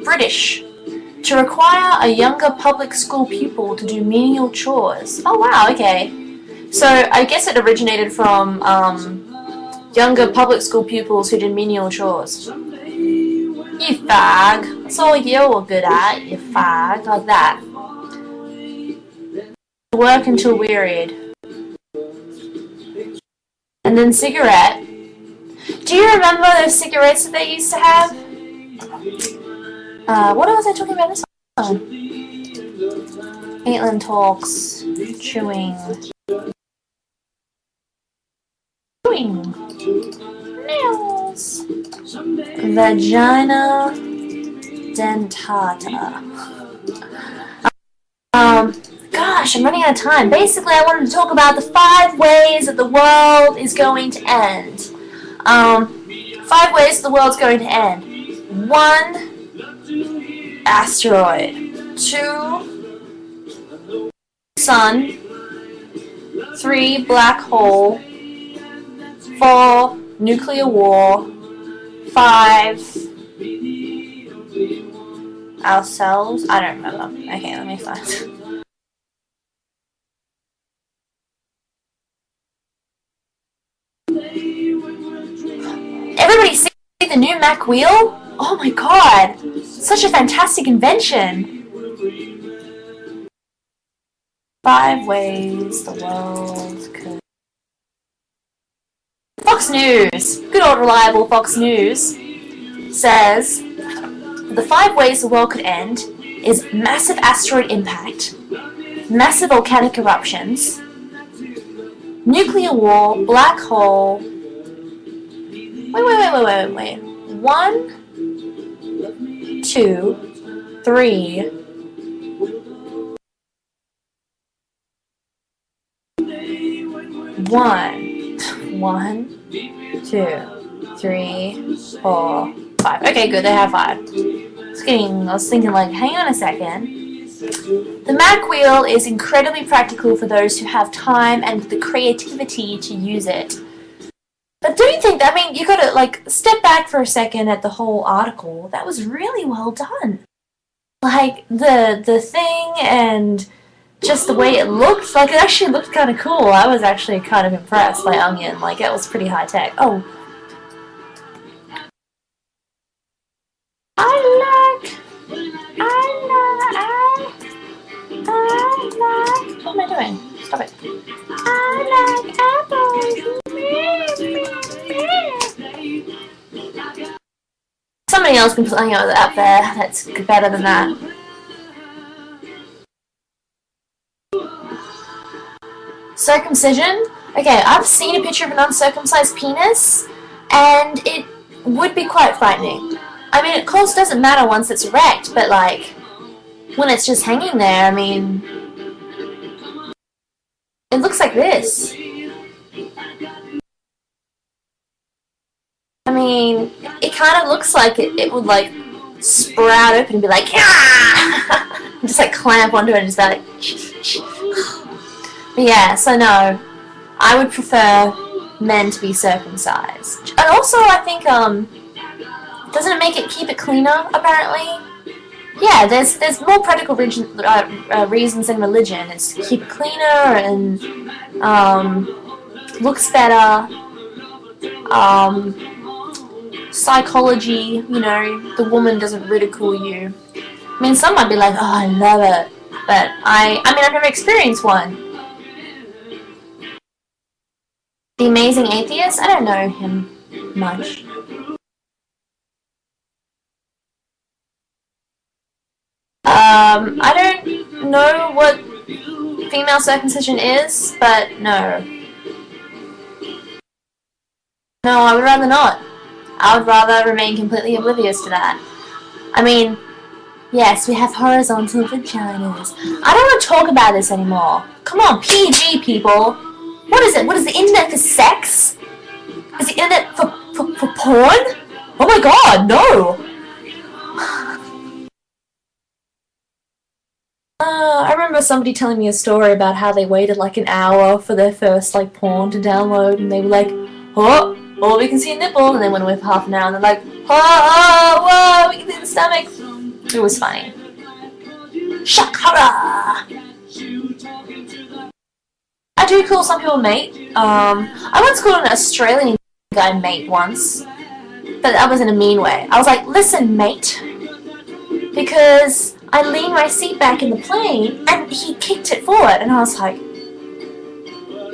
British. To require a younger public school pupil to do menial chores. Oh wow, okay. So I guess it originated from younger public school pupils who did menial chores. You fag. That's all you were good at, you fag. Like that. Work until wearied. And then cigarette. Do you remember those cigarettes that they used to have? What was I talking about this one? Caitlin talks. Chewing. Nails. Vagina dentata. Gosh, I'm running out of time. Basically, I wanted to talk about the 5 ways that the world is going to end. 5 ways the world's going to end. 1, asteroid. 2, sun. 3, black hole. 4, nuclear war. 5, ourselves. I don't remember. Okay, let me find. Everybody see the new Mac wheel? Oh my god! Such a fantastic invention! 5 ways the world could... Fox News! Good old reliable Fox News says the 5 ways the world could end is massive asteroid impact, massive volcanic eruptions, nuclear war, black hole... Wait. 1, 2, 3. 1, 2, 3, 4, 5. Okay, good, they have 5. I was thinking like, hang on a second. The Mac wheel is incredibly practical for those who have time and the creativity to use it. But don't you think that, I mean, you gotta, like, step back for a second at the whole article. That was really well done. Like, the thing and just the way it looked, like, it actually looked kind of cool. I was actually kind of impressed by Onion. Like, it was pretty high-tech. Oh. I like... What am I doing? Stop it. I like apples. Somebody else can put it up there that's better than that. Circumcision? Okay, I've seen a picture of an uncircumcised penis, and it would be quite frightening. I mean, of course, it doesn't matter once it's erect, but like, when it's just hanging there, I mean, it looks like this. I mean, it kind of looks like it would like sprout open and be like, ah! And just like clamp onto it and just be like, but yeah, so no, I would prefer men to be circumcised. And also, I think, doesn't it keep it cleaner, apparently? Yeah, there's more practical reasons than religion. It's to keep it cleaner and, looks better, psychology, you know, the woman doesn't ridicule you. I mean, some might be like, oh, I love it, but I mean, I've never experienced one. The Amazing Atheist? I don't know him much. I don't know what female circumcision is, but no. No, I would rather not. I would rather remain completely oblivious to that. I mean, yes, we have horizontal vaginas. I don't want to talk about this anymore. Come on, PG people. What is it? What is the internet for sex? Is the internet for porn? Oh my god, no! I remember somebody telling me a story about how they waited like an hour for their first like porn to download, and they were like, oh, we can see a nipple, and they went away for half an hour, and they're like, oh, whoa, we can see the stomach. It was funny. Shakara! I do call some people mate. I once called an Australian guy mate once, but that was in a mean way. I was like, listen, mate, because I leaned my seat back in the plane and he kicked it forward, and I was like,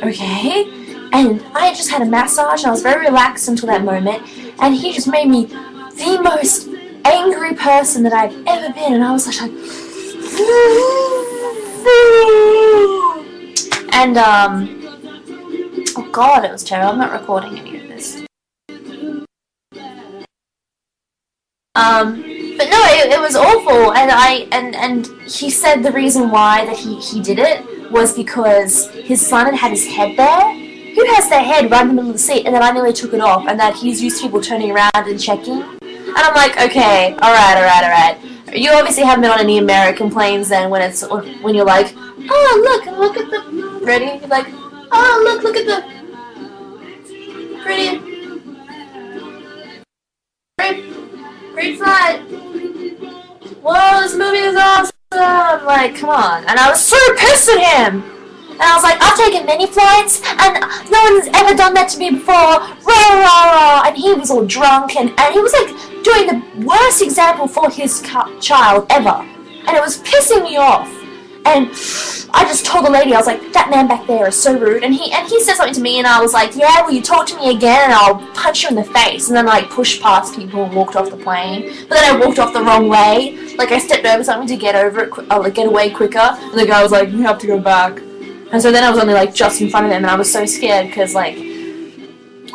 okay. And I just had a massage and I was very relaxed until that moment, and he just made me the most angry person that I've ever been, and I was like and oh god, it was terrible. I'm not recording any of this. But no, it was awful, and he said the reason why that he did it was because his son had his head there. Who has their head right in the middle of the seat? And then I nearly took it off, and that he's used to people turning around and checking. And I'm like, okay, alright. You obviously haven't been on any American planes then when you're like, oh look at the ready? You're like, oh look at the pretty great flight. Whoa, this movie is awesome! Like, come on. And I was so pissed at him! And I was like, I've taken many flights, and no one's ever done that to me before. Rah! And he was all drunk, and he was like doing the worst example for his child ever. And it was pissing me off. And I just told the lady, I was like, that man back there is so rude. And he said something to me, and I was like, yeah, will you talk to me again, and I'll punch you in the face. And then I pushed past people and walked off the plane. But then I walked off the wrong way. Like, I stepped over something to get over it, get away quicker. And the guy was like, you have to go back. And so then I was only like just in front of him, and I was so scared because like,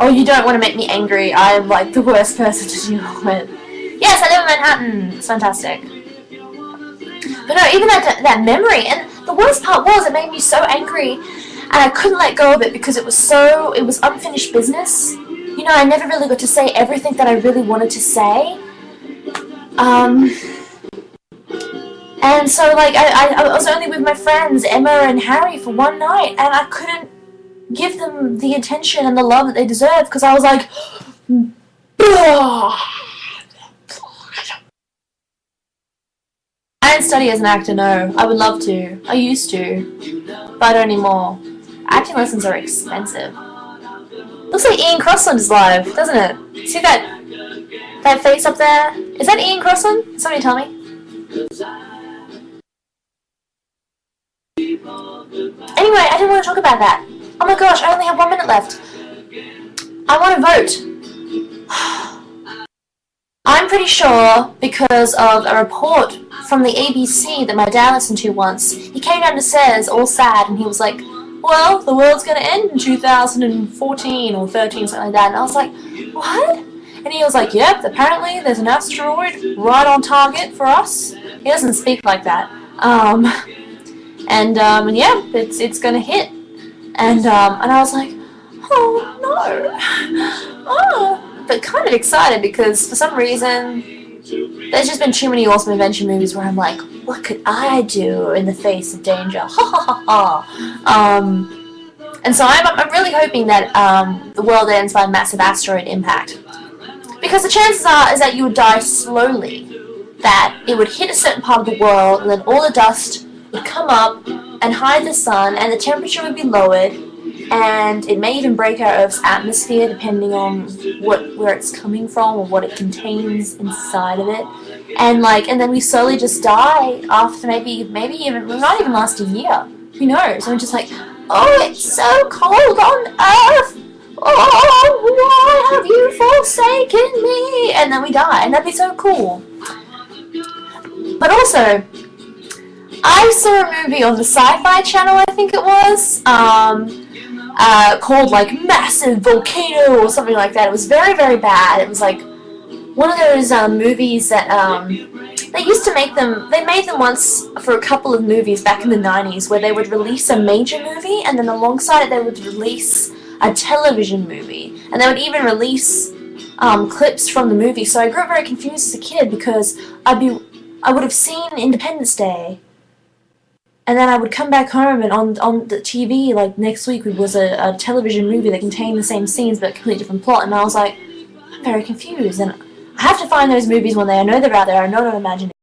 oh, you don't want to make me angry. I'm like the worst person to deal with. Yes, I live in Manhattan. It's fantastic. But no, even that memory, and the worst part was it made me so angry, and I couldn't let go of it because it was unfinished business. You know, I never really got to say everything that I really wanted to say. And so, like, I was only with my friends, Emma and Harry, for one night, and I couldn't give them the attention and the love that they deserved, because I was like, I didn't study as an actor, no. I would love to. I used to, but I don't anymore. Acting lessons are expensive. Looks like Ian Crossland is live, doesn't it? See that face up there? Is that Ian Crossland? Somebody tell me. Anyway, I didn't want to talk about that. Oh my gosh, I only have 1 minute left. I want to vote. I'm pretty sure because of a report from the ABC that my dad listened to once. He came down to stairs all sad, and he was like, well, the world's going to end in 2014 or 13, something like that. And I was like, what? And he was like, yep, apparently there's an asteroid right on target for us. He doesn't speak like that. And yeah, it's gonna hit, and I was like, oh no, oh, but kind of excited because for some reason there's just been too many awesome adventure movies where I'm like, what could I do in the face of danger? Ha ha ha ha. And so I'm really hoping that the world ends by a massive asteroid impact, because the chances are is that you would die slowly, that it would hit a certain part of the world, and then all the dust would come up and hide the sun, and the temperature would be lowered, and it may even break our Earth's atmosphere depending on where it's coming from or what it contains inside of it, and then we slowly just die after maybe even, we might even last a year, who knows. I'm just like, oh, it's so cold on Earth, oh, why have you forsaken me, and then we die, and that'd be so cool. But also, I saw a movie on the Sci-Fi Channel, I think it was, called like Massive Volcano or something like that. It was very, very bad. It was like one of those movies that they used to make them. They made them once for a couple of movies back in the 90s, where they would release a major movie, and then alongside it they would release a television movie, and they would even release clips from the movie. So I grew up very confused as a kid because I would have seen Independence Day, and then I would come back home, and on the TV, like next week, it was a television movie that contained the same scenes but a completely different plot, and I was like, I'm very confused, and I have to find those movies one day. I know they're out there. I know I'm not imagining.